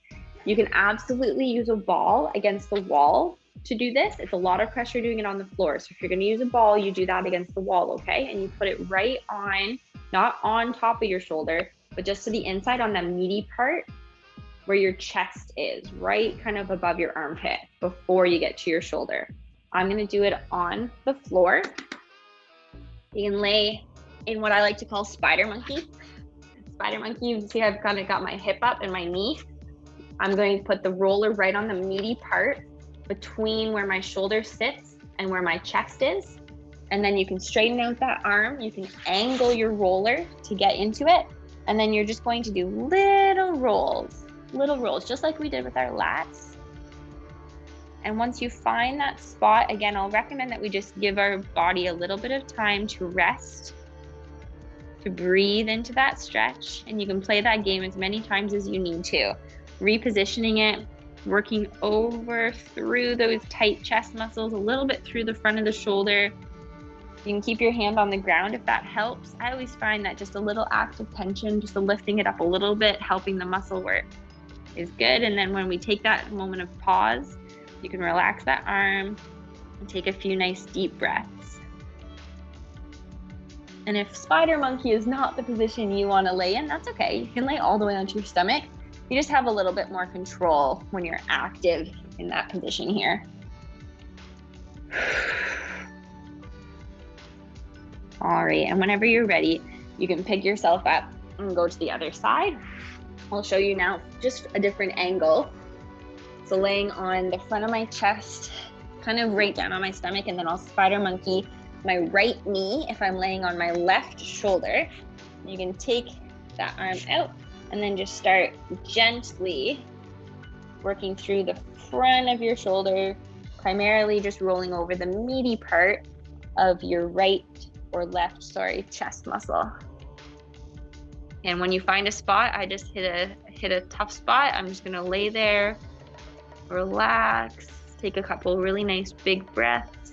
S1: You can absolutely use a ball against the wall to do this. It's a lot of pressure doing it on the floor. So if you're going to use a ball, you do that against the wall, okay? And you put it right on, not on top of your shoulder, but just to the inside on the meaty part where your chest is, right kind of above your armpit before you get to your shoulder. I'm going to do it on the floor. You can lay in what I like to call spider monkey. Spider monkey, you can see I've kind of got my hip up and my knee. I'm going to put the roller right on the meaty part between where my shoulder sits and where my chest is. And then you can straighten out that arm. You can angle your roller to get into it. And then you're just going to do little rolls, just like we did with our lats. And once you find that spot, again, I'll recommend that we just give our body a little bit of time to rest, to breathe into that stretch. And you can play that game as many times as you need to, repositioning it, working over through those tight chest muscles, a little bit through the front of the shoulder. You can keep your hand on the ground if that helps. I always find that just a little active tension, just lifting it up a little bit, helping the muscle work is good. And then when we take that moment of pause, you can relax that arm and take a few nice deep breaths. And if spider monkey is not the position you want to lay in, that's okay. You can lay all the way onto your stomach. You just have a little bit more control when you're active in that position here. All right, and whenever you're ready, you can pick yourself up and go to the other side. I'll show you now just a different angle. So laying on the front of my chest, kind of right down on my stomach, and then I'll spider monkey my right knee if I'm laying on my left shoulder. You can take that arm out and then just start gently working through the front of your shoulder, primarily just rolling over the meaty part of your right or left, chest muscle. And when you find a spot, I just hit a tough spot. I'm just gonna lay there, relax, take a couple really nice big breaths.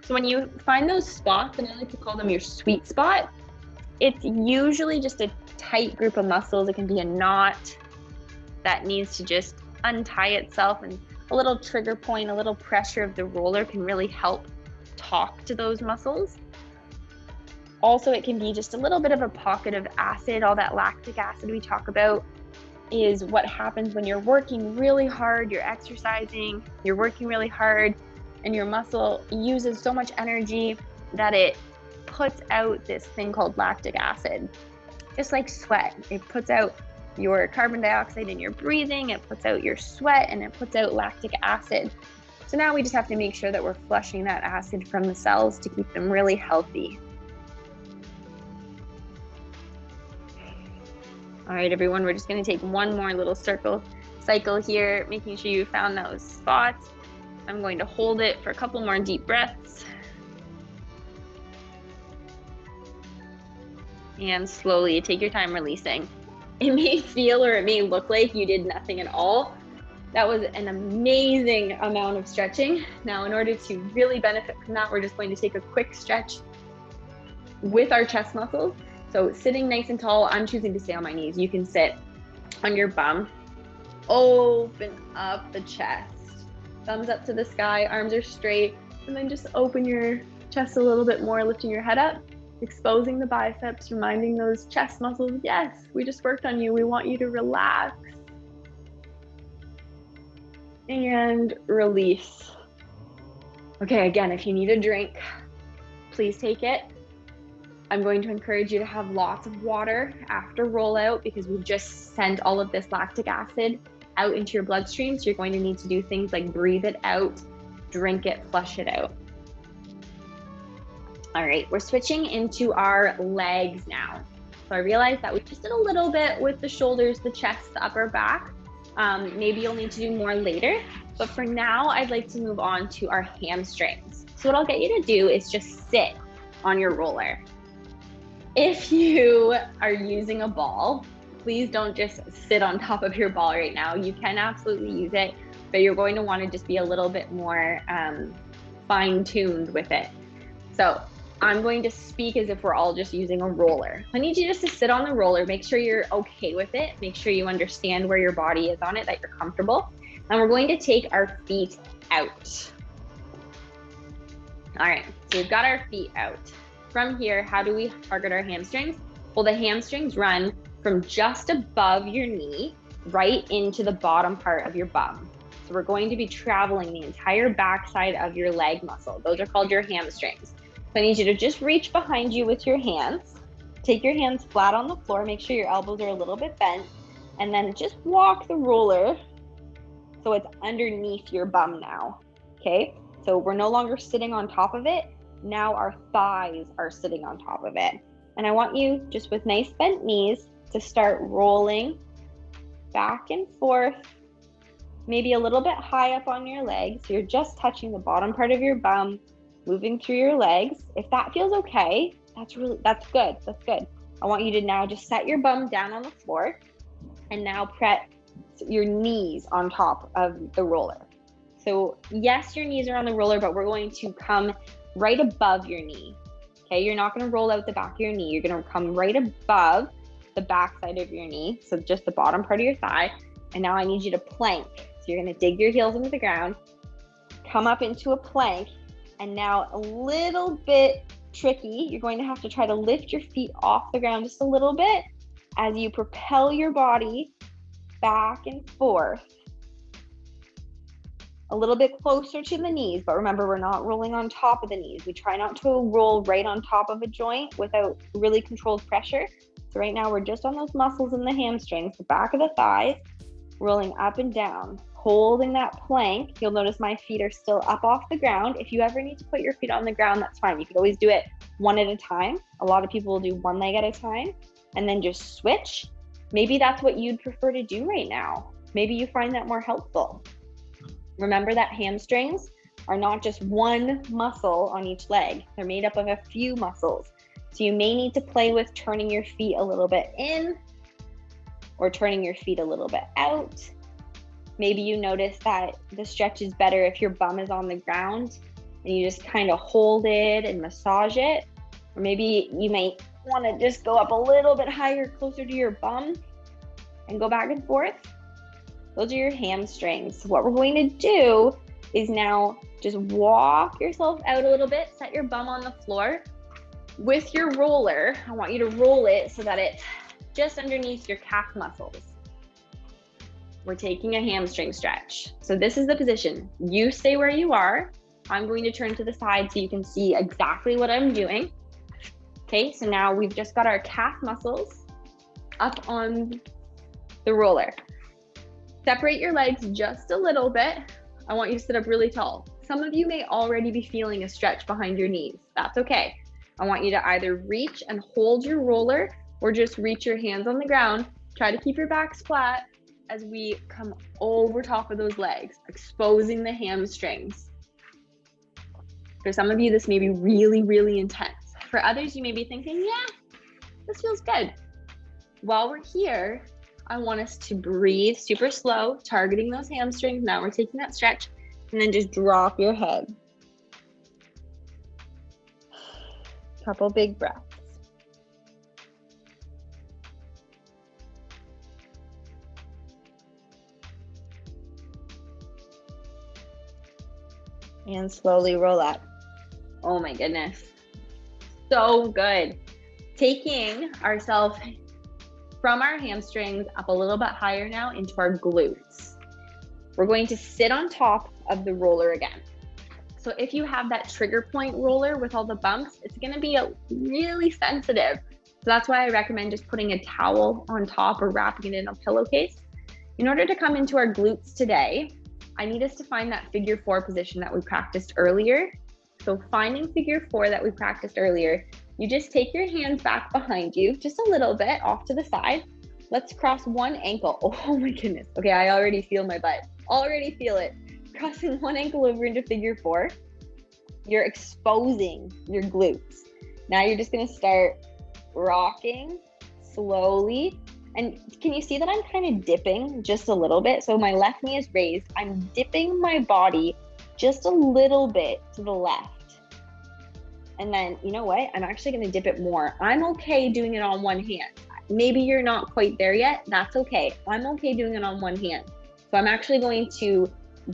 S1: So when you find those spots, and I like to call them your sweet spot, it's usually just a tight group of muscles. It can be a knot that needs to just untie itself, and a little trigger point, a little pressure of the roller can really help talk to those muscles. Also, it can be just a little bit of a pocket of acid. All that lactic acid we talk about is what happens when you're working really hard, you're exercising, you're working really hard, and your muscle uses so much energy that it puts out this thing called lactic acid. Just like sweat, it puts out your carbon dioxide in your breathing, it puts out your sweat, and it puts out lactic acid. So now we just have to make sure that we're flushing that acid from the cells to keep them really healthy. All right, everyone, we're just gonna take one more little cycle here, making sure you found those spots. I'm going to hold it for a couple more deep breaths. And slowly take your time releasing. It may feel or it may look like you did nothing at all. That was an amazing amount of stretching. Now, in order to really benefit from that, we're just going to take a quick stretch with our chest muscles. So sitting nice and tall, I'm choosing to stay on my knees. You can sit on your bum, open up the chest, thumbs up to the sky, arms are straight, and then just open your chest a little bit more, lifting your head up, exposing the biceps, reminding those chest muscles, yes, we just worked on you. We want you to relax. And release. Okay, again, if you need a drink, please take it. I'm going to encourage you to have lots of water after rollout because we've just sent all of this lactic acid out into your bloodstream. So you're going to need to do things like breathe it out, drink it, flush it out. All right, we're switching into our legs now. So I realized that we just did a little bit with the shoulders, the chest, the upper back. Maybe you'll need to do more later, but for now, I'd like to move on to our hamstrings. So what I'll get you to do is just sit on your roller. If you are using a ball, please don't just sit on top of your ball right now. You can absolutely use it, but you're going to want to just be a little bit more fine-tuned with it. So I'm going to speak as if we're all just using a roller. I need you just to sit on the roller, make sure you're okay with it, make sure you understand where your body is on it, that you're comfortable. And we're going to take our feet out. All right, so we've got our feet out. From here, how do we target our hamstrings? Well, the hamstrings run from just above your knee right into the bottom part of your bum. So we're going to be traveling the entire backside of your leg muscle. Those are called your hamstrings. So I need you to just reach behind you with your hands. Take your hands flat on the floor. Make sure your elbows are a little bit bent. And then just walk the roller so it's underneath your bum now. Okay? So we're no longer sitting on top of it. Now our thighs are sitting on top of it. And I want you, just with nice bent knees, to start rolling back and forth maybe a little bit high up on your legs. So you're just touching the bottom part of your bum, moving through your legs. If that feels okay, that's good. That's good. I want you to now just set your bum down on the floor and now press your knees on top of the roller. So yes, your knees are on the roller, but we're going to come right above your knee. Okay, you're not going to roll out the back of your knee. You're going to come right above the back side of your knee. So just the bottom part of your thigh. And now I need you to plank. So you're going to dig your heels into the ground, come up into a plank. And now a little bit tricky, you're going to have to try to lift your feet off the ground just a little bit as you propel your body back and forth. A little bit closer to the knees, but remember, we're not rolling on top of the knees. We try not to roll right on top of a joint without really controlled pressure. So right now we're just on those muscles in the hamstrings, the back of the thighs, rolling up and down, holding that plank. You'll notice my feet are still up off the ground. If you ever need to put your feet on the ground, that's fine. You could always do it one at a time. A lot of people will do one leg at a time and then just switch. Maybe that's what you'd prefer to do right now. Maybe you find that more helpful. Remember that hamstrings are not just one muscle on each leg. They're made up of a few muscles. So you may need to play with turning your feet a little bit in or turning your feet a little bit out. Maybe you notice that the stretch is better if your bum is on the ground and you just kind of hold it and massage it. Or maybe you may want to just go up a little bit higher, closer to your bum and go back and forth. Those are your hamstrings. So what we're going to do is now just walk yourself out a little bit, set your bum on the floor. With your roller, I want you to roll it so that it's just underneath your calf muscles. We're taking a hamstring stretch. So this is the position. You stay where you are. I'm going to turn to the side so you can see exactly what I'm doing. Okay, so now we've just got our calf muscles up on the roller. Separate your legs just a little bit. I want you to sit up really tall. Some of you may already be feeling a stretch behind your knees. That's okay. I want you to either reach and hold your roller or just reach your hands on the ground. Try to keep your backs flat as we come over top of those legs, exposing the hamstrings. For some of you, this may be really, really intense. For others, you may be thinking, yeah, this feels good. While we're here, I want us to breathe super slow, targeting those hamstrings. Now we're taking that stretch and then just drop your head. Couple big breaths. And slowly roll up. Oh my goodness. So good. Taking ourselves from our hamstrings up a little bit higher now into our glutes. We're going to sit on top of the roller again. So if you have that trigger point roller with all the bumps, it's going to be really sensitive. So that's why I recommend just putting a towel on top or wrapping it in a pillowcase. In order to come into our glutes today, I need us to find that figure 4 position that we practiced earlier. So finding figure 4 that we practiced earlier, you just take your hands back behind you, just a little bit off to the side. Let's cross one ankle. Oh my goodness. Okay, I already feel my butt. Already feel it. Crossing one ankle over into figure 4. You're exposing your glutes. Now you're just gonna start rocking slowly. And can you see that I'm kind of dipping just a little bit? So my left knee is raised. I'm dipping my body just a little bit to the left. And then, you know what? I'm actually gonna dip it more. I'm okay doing it on one hand. Maybe you're not quite there yet. That's okay. I'm okay doing it on one hand. So I'm actually going to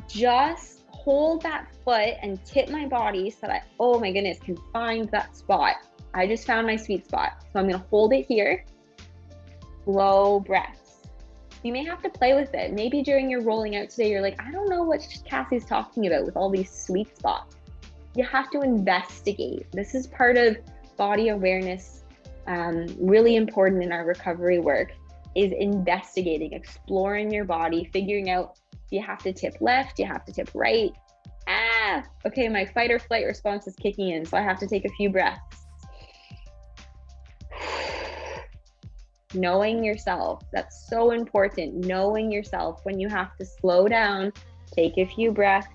S1: just hold that foot and tip my body so that I, oh my goodness, can find that spot. I just found my sweet spot. So I'm gonna hold it here. Slow breaths. You may have to play with it. Maybe during your rolling out today, you're like, I don't know what Cassie's talking about with all these sweet spots. You have to investigate. This is part of body awareness, really important in our recovery work, is investigating, exploring your body, figuring out, do you have to tip left? Do you have to tip right? Okay, my fight or flight response is kicking in, so I have to take a few breaths. knowing yourself. That's so important, knowing yourself when you have to slow down, take a few breaths,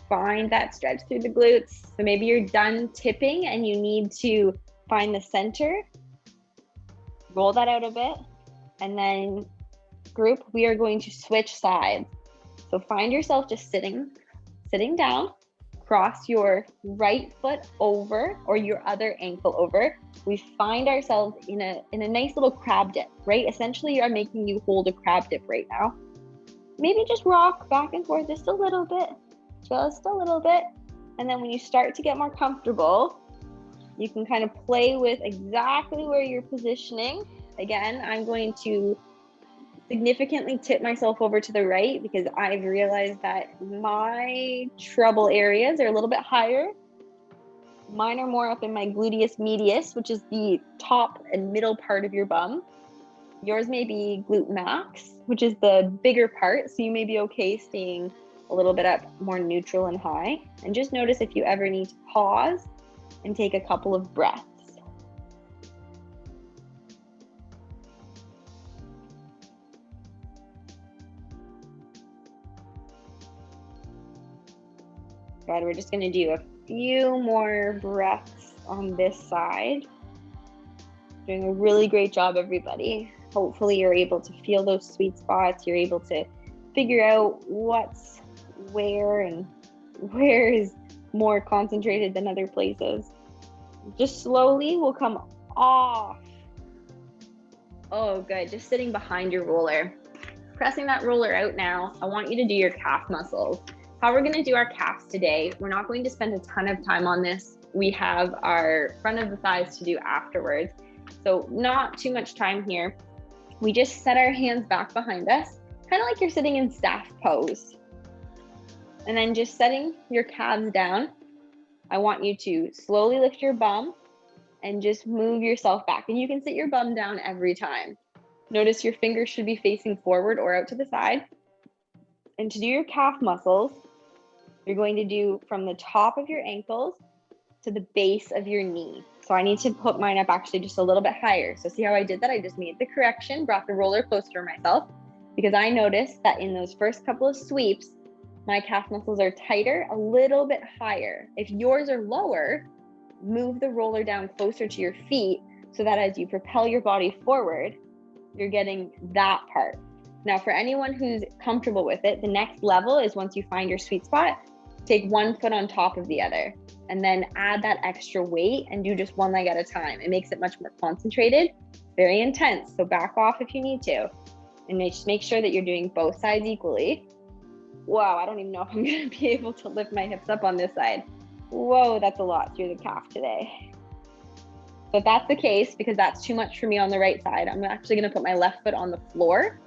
S1: find that stretch through the glutes. So maybe you're done tipping and you need to find the center, roll that out a bit, and then group, we are going to switch sides. So find yourself just sitting down, cross your right foot over or your other ankle over. We find ourselves in a nice little crab dip, right? Essentially, I'm making you hold a crab dip right now. Maybe just rock back and forth just a little bit. And then when you start to get more comfortable, you can kind of play with exactly where you're positioning. Again, I'm going to significantly tip myself over to the right because I've realized that my trouble areas are a little bit higher. Mine are more up in my gluteus medius, which is the top and middle part of your bum. Yours may be glute max, which is the bigger part. So you may be okay staying a little bit up more neutral and high. And just notice if you ever need to pause and take a couple of breaths. Good, we're just gonna do a few more breaths on this side. Doing a really great job, everybody. Hopefully you're able to feel those sweet spots. You're able to figure out what's where and where is more concentrated than other places. Just slowly we'll come off. Oh, good, just sitting behind your roller. Pressing that roller out now, I want you to do your calf muscles. How we're gonna do our calves today, we're not going to spend a ton of time on this. We have our front of the thighs to do afterwards. So not too much time here. We just set our hands back behind us, kind of like you're sitting in staff pose. And then just setting your calves down, I want you to slowly lift your bum and just move yourself back. And you can sit your bum down every time. Notice your fingers should be facing forward or out to the side. And to do your calf muscles, you're going to do from the top of your ankles to the base of your knee. So I need to put mine up actually just a little bit higher. So see how I did that? I just made the correction, brought the roller closer to myself because I noticed that in those first couple of sweeps, my calf muscles are tighter, a little bit higher. If yours are lower, move the roller down closer to your feet so that as you propel your body forward, you're getting that part. Now, for anyone who's comfortable with it, the next level is once you find your sweet spot, take one foot on top of the other and then add that extra weight and do just one leg at a time. It makes it much more concentrated, very intense. So back off if you need to, and just make sure that you're doing both sides equally. Wow, I don't even know if I'm gonna be able to lift my hips up on this side. Whoa, that's a lot through the calf today. So if that's the case, because that's too much for me on the right side, I'm actually gonna put my left foot on the floor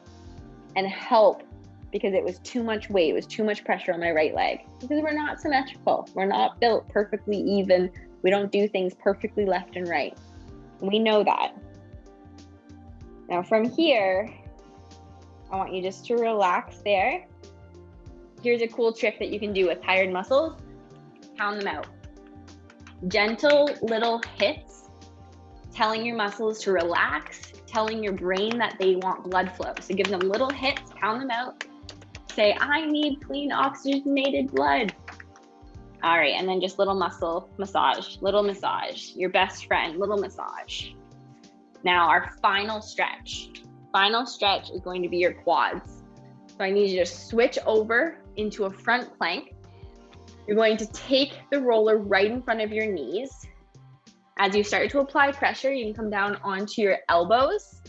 S1: and help because it was too much weight, it was too much pressure on my right leg. Because we're not symmetrical, we're not built perfectly even, we don't do things perfectly left and right. We know that. Now from here, I want you just to relax there. Here's a cool trick that you can do with tired muscles. Pound them out. Gentle little hits, telling your muscles to relax, telling your brain that they want blood flow. So give them little hits, pound them out. Say, I need clean oxygenated blood. All right, and then just little muscle massage, little massage. Your best friend, little massage. Now our final stretch. Final stretch is going to be your quads. So I need you to switch over into a front plank. You're going to take the roller right in front of your knees. As you start to apply pressure, you can come down onto your elbows.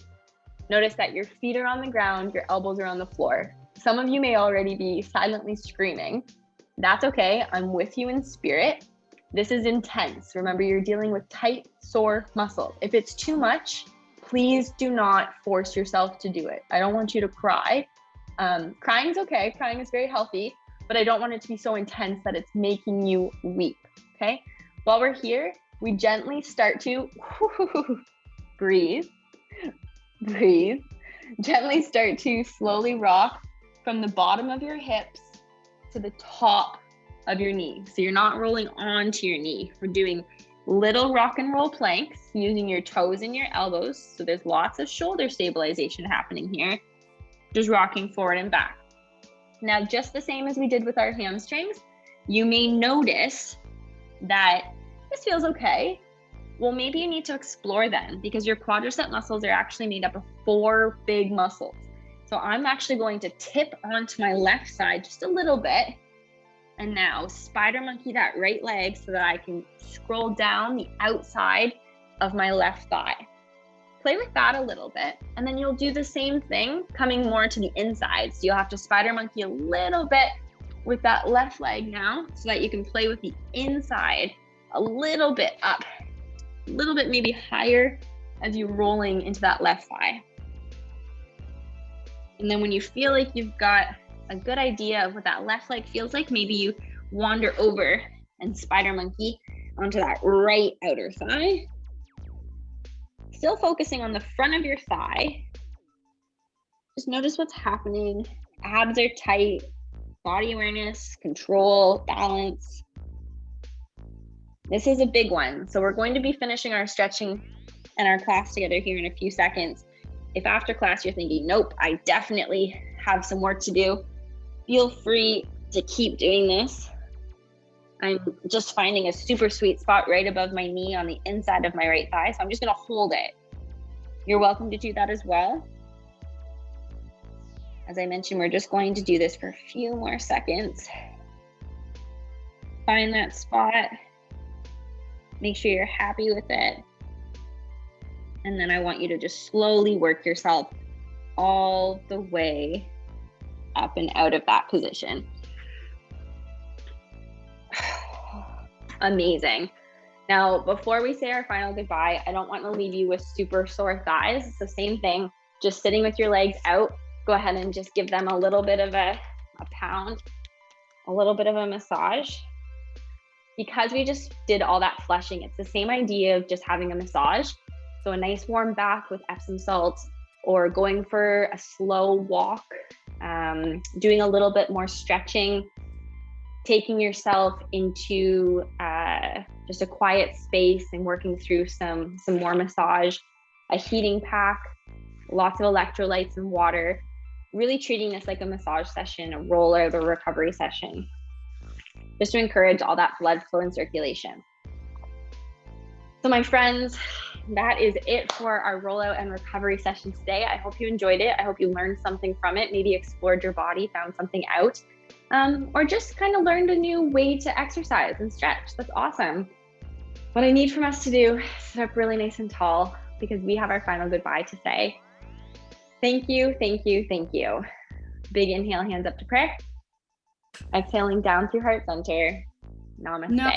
S1: Notice that your feet are on the ground, your elbows are on the floor. Some of you may already be silently screaming. That's okay, I'm with you in spirit. This is intense. Remember, you're dealing with tight, sore muscles. If it's too much, please do not force yourself to do it. I don't want you to cry. Crying is okay, crying is very healthy, but I don't want it to be so intense that it's making you weep, okay? While we're here, we gently start to breathe, gently start to slowly rock from the bottom of your hips to the top of your knee. So you're not rolling onto your knee. We're doing Little rock and roll planks using your toes and your elbows. So there's lots of shoulder stabilization happening here. Just rocking forward and back. Now, just the same as we did with our hamstrings, you may notice that this feels okay. Well, maybe you need to explore then, because your quadricep muscles are actually made up of 4 big muscles. So I'm actually going to tip onto my left side just a little bit. And now spider monkey that right leg so that I can scroll down the outside of my left thigh. Play with that a little bit. And then you'll do the same thing coming more to the inside. So you'll have to spider monkey a little bit with that left leg now so that you can play with the inside a little bit up, a little bit maybe higher as you're rolling into that left thigh. And then when you feel like you've got a good idea of what that left leg feels like, maybe you wander over and spider monkey onto that right outer thigh. Still focusing on the front of your thigh. Just notice what's happening. Abs are tight, body awareness, control, balance. This is a big one. So we're going to be finishing our stretching and our class together here in a few seconds. If after class you're thinking, nope, I definitely have some work to do, feel free to keep doing this. I'm just finding a super sweet spot right above my knee on the inside of my right thigh. So I'm just gonna hold it. You're welcome to do that as well. As I mentioned, we're just going to do this for a few more seconds. Find that spot. Make sure you're happy with it. And then I want you to just slowly work yourself all the way up and out of that position. Amazing. Now, before we say our final goodbye, I don't want to leave you with super sore thighs. It's the same thing, just sitting with your legs out. Go ahead and just give them a little bit of a pound, a little bit of a massage. Because we just did all that flushing, it's the same idea of just having a massage. So a nice warm bath with Epsom salts, or going for a slow walk, doing a little bit more stretching, taking yourself into just a quiet space and working through some more massage, a heating pack, lots of electrolytes and water, really treating this like a massage session, a roller, the recovery session, just to encourage all that blood flow and circulation. So my friends, that is it for our rollout and recovery session today. I hope you enjoyed it. I hope you learned something from it, maybe explored your body, found something out, or just kind of learned a new way to exercise and stretch. That's awesome. What I need from us to do is sit up really nice and tall, because we have our final goodbye to say. Thank you, thank you, thank you. Big inhale, hands up to prayer. Exhaling down through heart center. Namaste.